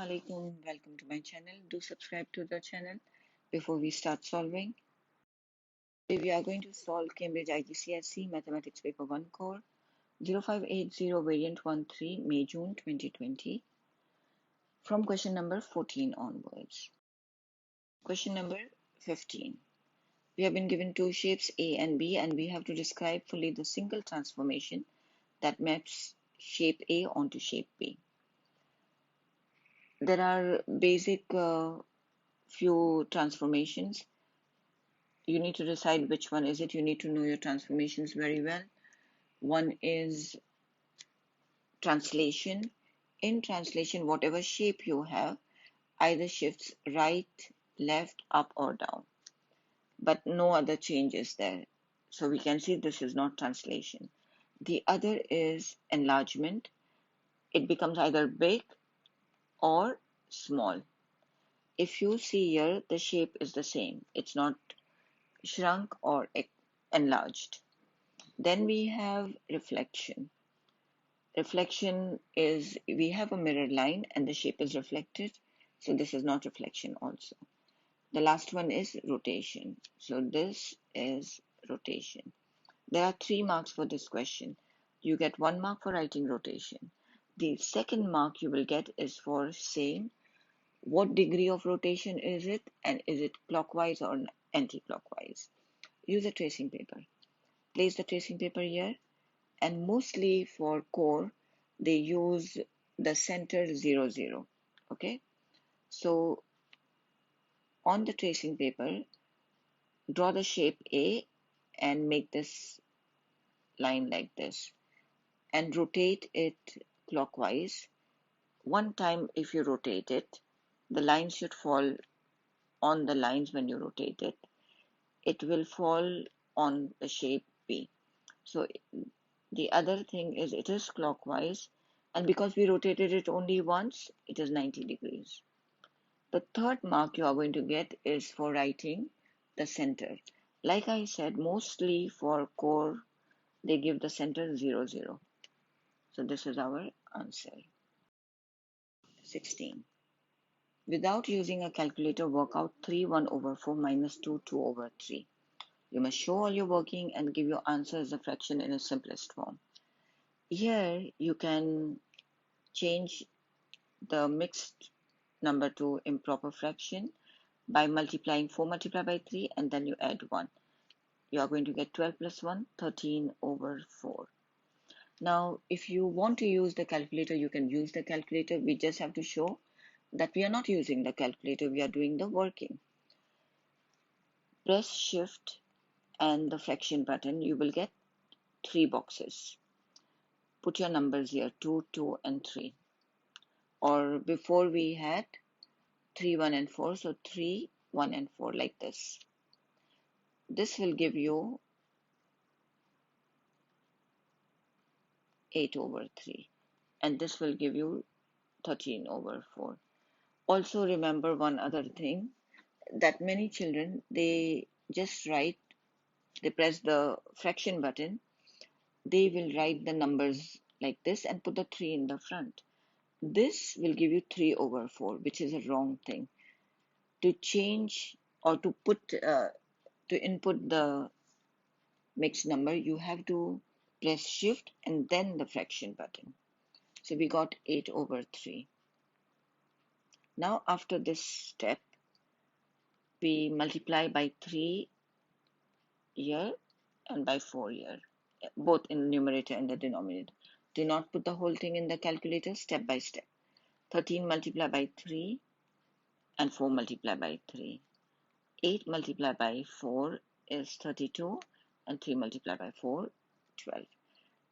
Alaikum, welcome to my channel. Do subscribe to the channel before we start solving. Today we are going to solve Cambridge IGCSE Mathematics Paper 1 Core 0580 Variant 13 May June 2020 from question number 14 onwards. Question number 15. We have been given two shapes A and B and we have to describe fully the single transformation that maps shape A onto shape B. There are basic few transformations. You need to decide which one is it. You need to know your transformations very well. One is translation. In translation, whatever shape you have either shifts right, left, up or down, but no other changes there. So we can see this is not translation. The other is enlargement. It becomes either big or small. If you see here, the shape is the same. It's not shrunk or enlarged. Then we have reflection. Reflection is we have a mirror line and the shape is reflected. So this is not reflection also. The last one is rotation. So this is rotation. There are 3 marks for this question. You get 1 mark for writing rotation. The second mark you will get is for saying what degree of rotation is it and is it clockwise or anti-clockwise. Use a tracing paper. Place the tracing paper here. And mostly for core, they use the center 0, 0. Okay, so on the tracing paper, draw the shape A and make this line like this and rotate it clockwise. One time, if you rotate it, the line should fall on the lines when you rotate it. It will fall on the shape B. So the other thing is it is clockwise, and because we rotated it only once, it is 90 degrees. The third mark you are going to get is for writing the center. Like I said, mostly for core, they give the center 0, 0. So this is our answer. 16. Without using a calculator, work out 3 1 over 4 minus 2 2 over 3. You must show all your working and give your answer as a fraction in its simplest form. Here you can change the mixed number to improper fraction by multiplying 4 multiplied by 3 and then you add 1. You are going to get 12 plus 1, 13 over 4. Now, if you want to use the calculator, you can use the calculator. We just have to show that we are not using the calculator, we are doing the working. Press shift and the fraction button, you will get 3 boxes. Put your numbers here, 2, 2 and 3. Or before we had 3, 1 and 4, so 3, 1 and 4 like this. This will give you 8 over 3 and this will give you 13 over 4. Also remember one other thing, that many children, they just write, they press the fraction button, they will write the numbers like this and put the 3 in the front. This will give you 3 over 4, which is a wrong thing. To change or to input the mixed number, you have to press shift and then the fraction button. So we got 8 over 3. Now after this step, we multiply by 3 here and by 4 here, both in the numerator and the denominator. Do not put the whole thing in the calculator, step by step. 13 multiplied by 3 and 4 multiplied by 3. 8 multiplied by 4 is 32 and 3 multiplied by 4, 12.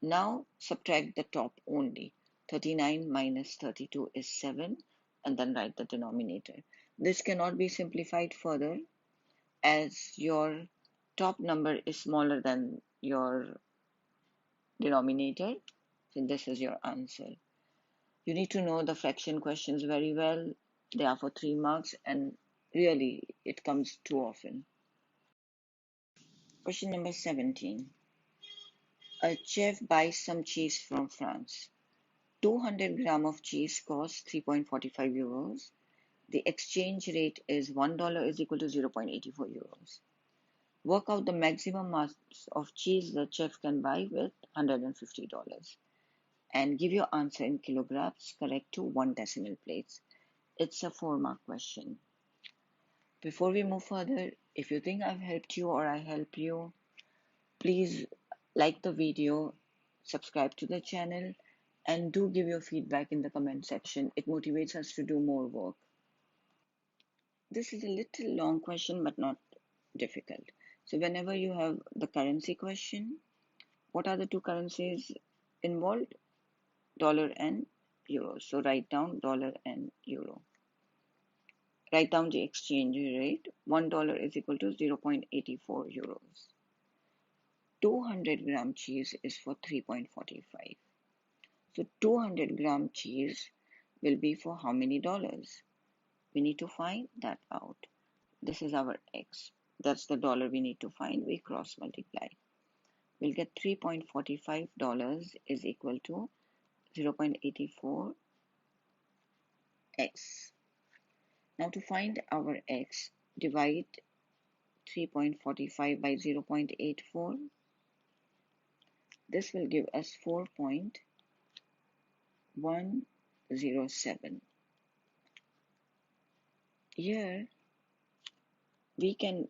Now subtract the top only. 39 minus 32 is 7 and then write the denominator. This cannot be simplified further as your top number is smaller than your denominator. So this is your answer. You need to know the fraction questions very well. They are for 3 marks and really it comes too often. Question number 17. A chef buys some cheese from France. 200 gram of cheese costs 3.45 euros. The exchange rate is $1 is equal to 0.84 euros. Work out the maximum mass of cheese the chef can buy with $150 and give your answer in kilograms correct to 1 decimal place. It's a 4-mark question. Before we move further, if you think I've helped you or I help you, please like the video, subscribe to the channel, and do give your feedback in the comment section. It motivates us to do more work. This is a little long question but not difficult. So whenever you have the currency question, what are the two currencies involved? Dollar and euro. So write down dollar and euro. Write down the exchange rate. $1 is equal to 0.84 euros. 200 gram cheese is for 3.45. So 200 gram cheese will be for how many dollars? We need to find that out. This is our X. That's the dollar we need to find. We cross multiply. We'll get $3.45 is equal to 0.84 X. Now to find our X, divide 3.45 by 0.84. This will give us 4.107. Here we can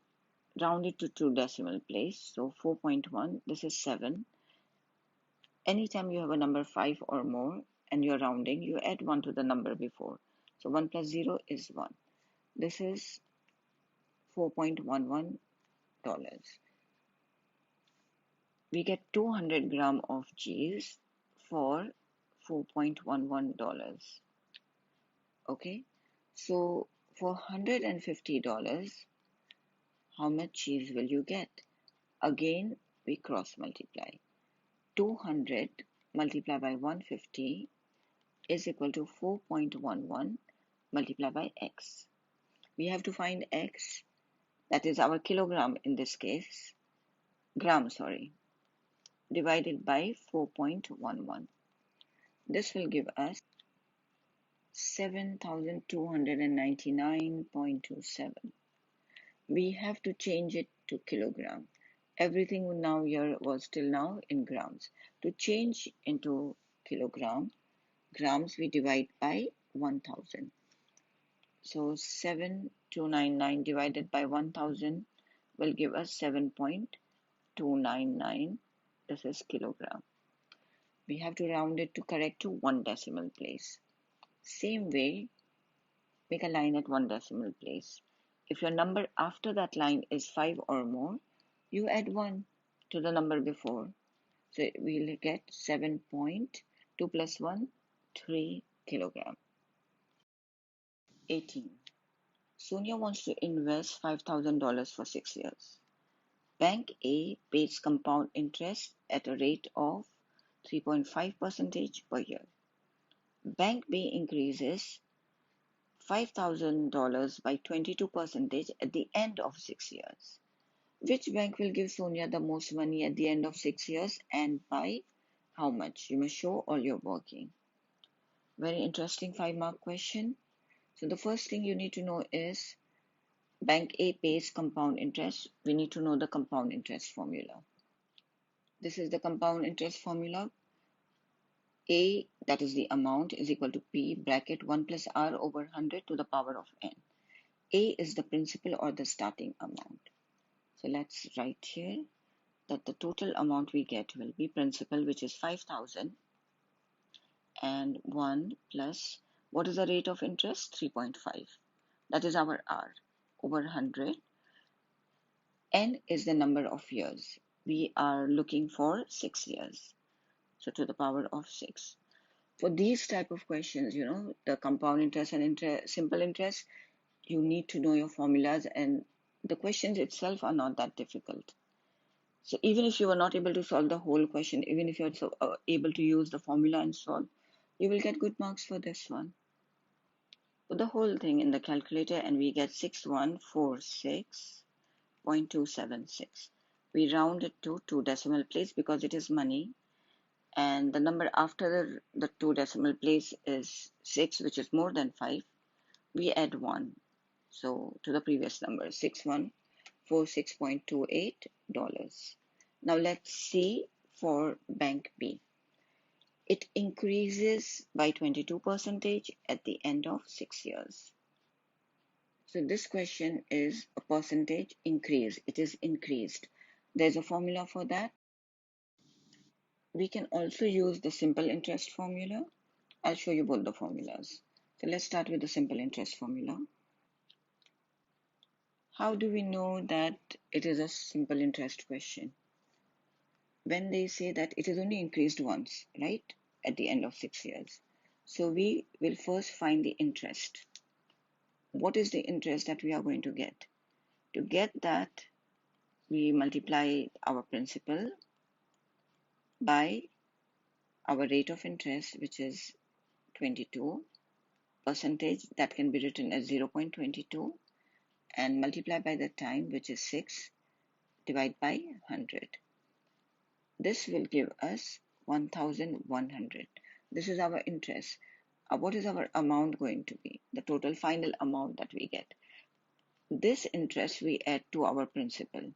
round it to 2 decimal place. So 4.1, this is 7. Anytime you have a number 5 or more and you're rounding, you add 1 to the number before. So 1 plus 0 is 1. This is $4.11. We get 200 gram of cheese for $4.11. Okay, so for $150, how much cheese will you get? Again, we cross multiply. 200 multiplied by 150 is equal to 4.11 multiplied by X. We have to find X, that is our kilogram in this case, divided by 4.11. This will give us 7,299.27. We have to change it to kilogram. Everything now here was till now in grams. To change into grams, we divide by 1,000. So 7,299 divided by 1,000 will give us 7.299. This is kilogram. We have to round it to correct to 1 decimal place. Same way, make a line at 1 decimal place. If your number after that line is 5 or more, you add 1 to the number before. So we'll get 7.2 plus 1, 3 kilogram. 18. Sonia wants to invest $5,000 for 6 years. Bank A pays compound interest at a rate of 3.5% per year. Bank B increases $5,000 by 22% at the end of 6 years. Which bank will give Sonia the most money at the end of 6 years and by how much? You must show all your working. Very interesting 5-mark question. So the first thing you need to know is Bank A pays compound interest. We need to know the compound interest formula. This is the compound interest formula. A, that is the amount, is equal to P bracket 1 plus R over 100 to the power of N. A is the principal or the starting amount. So let's write here that the total amount we get will be principal, which is 5,000, and 1 plus, what is the rate of interest? 3.5. That is our R over 100. N is the number of years. We are looking for 6 years. So to the power of 6. For these type of questions, the compound interest and simple interest, you need to know your formulas, and the questions itself are not that difficult. So even if you are not able to solve the whole question, even if you're able to use the formula and solve, you will get good marks for this one. Put the whole thing in the calculator and we get 6146.276. We round it to 2 decimal place because it is money. and the number after the two decimal place is 6, which is more than 5, we add 1. So to the previous number, 6146.28 dollars. Now let's see for Bank B. It increases by 22% at the end of 6 years. So this question is a percentage increase. It is increased. There's a formula for that. We can also use the simple interest formula. I'll show you both the formulas. So let's start with the simple interest formula. How do we know that it is a simple interest question? When they say that it is only increased once, right? At the end of 6 years. So we will first find the interest. What is the interest that we are going to get? To get that, we multiply our principal by our rate of interest, which is 22%, that can be written as 0.22, and multiply by the time, which is 6, divide by 100. This will give us 1,100. This is our interest. What is our amount going to be? The total final amount that we get. This interest we add to our principal.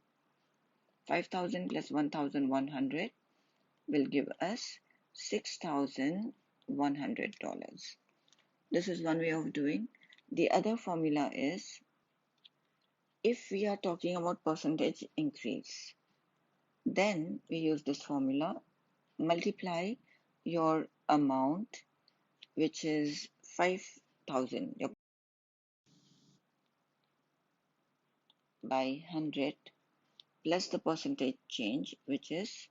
5,000 plus 1,100 will give us $6,100. This is one way of doing. The other formula is, if we are talking about percentage increase, then we use this formula, multiply your amount, which is 5,000, by 100, plus the percentage change, which is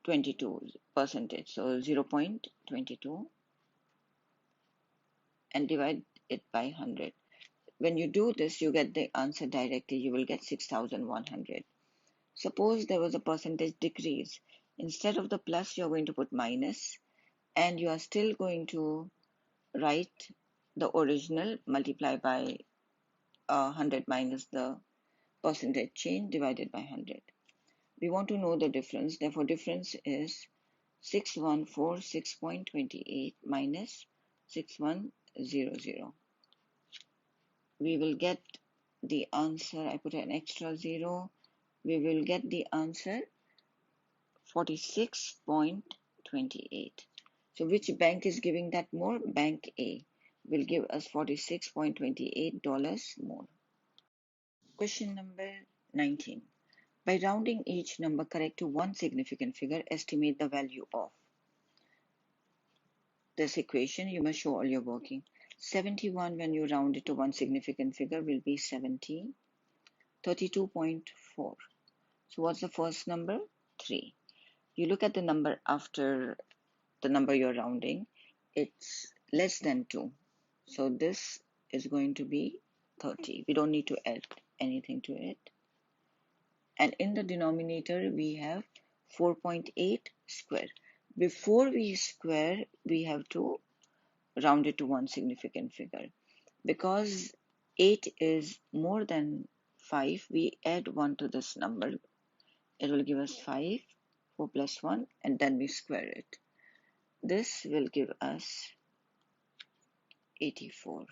22%, so 0.22, and divide it by 100. When you do this, you get the answer directly. You will get 6,100. Suppose there was a percentage decrease. Instead of the plus, you're going to put minus, and you are still going to write the original, multiply by 100 minus the percentage change divided by 100. We want to know the difference. Therefore, difference is 6146.28 minus 6100. We will get the answer. I put an extra 0. We will get the answer 46.28. So which bank is giving that more? Bank A will give us $46.28 more. Question number 19. By rounding each number correct to one significant figure, estimate the value of. This equation, you must show all your working. 71, when you round it to one significant figure, will be 70. 32.4. So what's the first number? 3. You look at the number after the number you're rounding. It's less than 2. So this is going to be 30. We don't need to add anything to it. And in the denominator, we have 4.8 square. Before we square, we have to round it to one significant figure. Because 8 is more than 5, we add 1 to this number. It will give us 5, 4 plus 1, and then we square it. This will give us 84.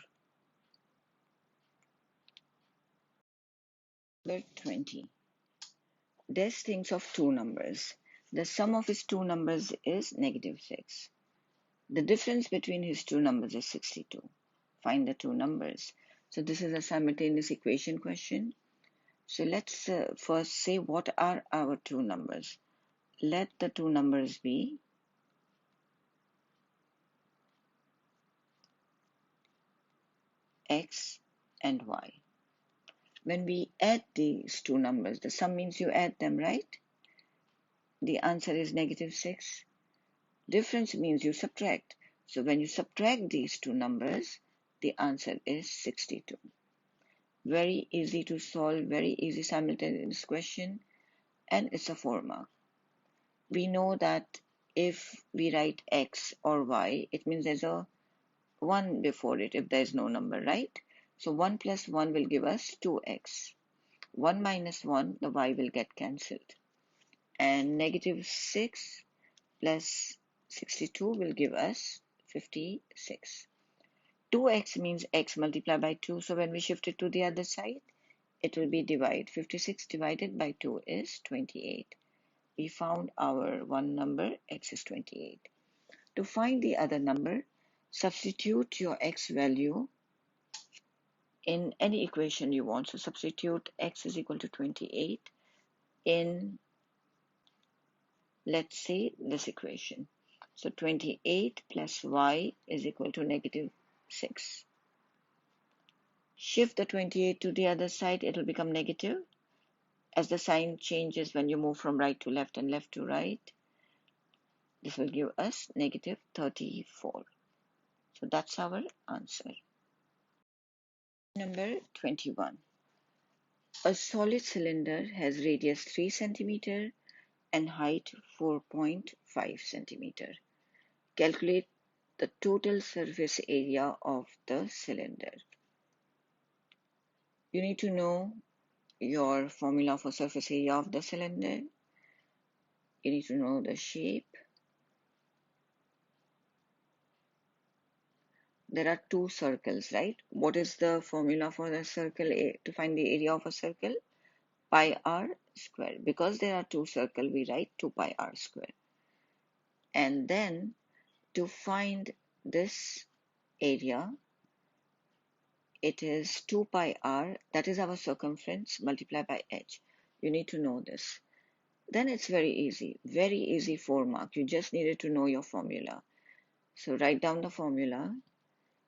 Number 20. Des thinks of two numbers. The sum of his two numbers is -6. The difference between his two numbers is 62. Find the two numbers. So this is a simultaneous equation question. So let's first say what are our two numbers. Let the two numbers be x and y. When we add these two numbers, the sum means you add them, right? The answer is -6. Difference means you subtract. So when you subtract these two numbers, the answer is 62. Very easy to solve, very easy simultaneous question, and it's a 4 mark. We know that if we write x or y, it means there's a 1 before it if there's no number, right? So 1 plus 1 will give us 2x. 1 minus 1, the y will get cancelled. And -6 plus 62 will give us 56. 2x means x multiplied by 2. So when we shift it to the other side, it will be divide. 56 divided by 2 is 28. We found our one number, x is 28. To find the other number, substitute your x value in any equation you want. So substitute x is equal to 28 in, let's say, this equation. So 28 plus y is equal to negative 6. Shift the 28 to the other side, it will become negative. As the sign changes when you move from right to left and left to right, this will give us negative 34. So that's our answer. Number 21. A solid cylinder has radius 3 cm and height 4.5 cm. Calculate the total surface area of the cylinder. You need to know your formula for surface area of the cylinder. You need to know the shape. There are two circles, right? What is the formula for the circle to find the area of a circle? Pi r square. Because there are two circles, we write 2 pi r square. And then to find this area, it is 2 pi r, that is our circumference, multiplied by h. You need to know this. Then it's very easy 4 mark. You just needed to know your formula. So write down the formula,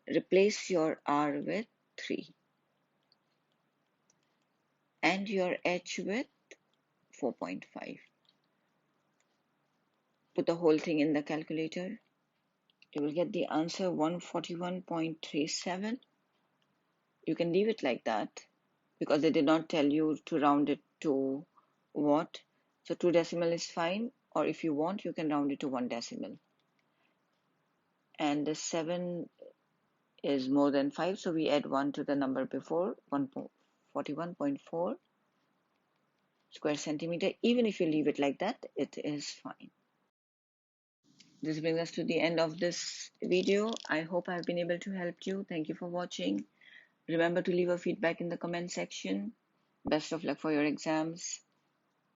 replace your r with 3 and your h with 4.5. Put the whole thing in the calculator. You will get the answer 141.37. You can leave it like that because they did not tell you to round it to what. So 2 decimal is fine, or if you want, you can round it to 1 decimal. And the 7 is more than 5, so we add 1 to the number before, 141.4 square centimeter. Even if you leave it like that, it is fine. This brings us to the end of this video. I hope I've been able to help you. Thank you for watching. Remember to leave a feedback in the comment section. Best of luck for your exams.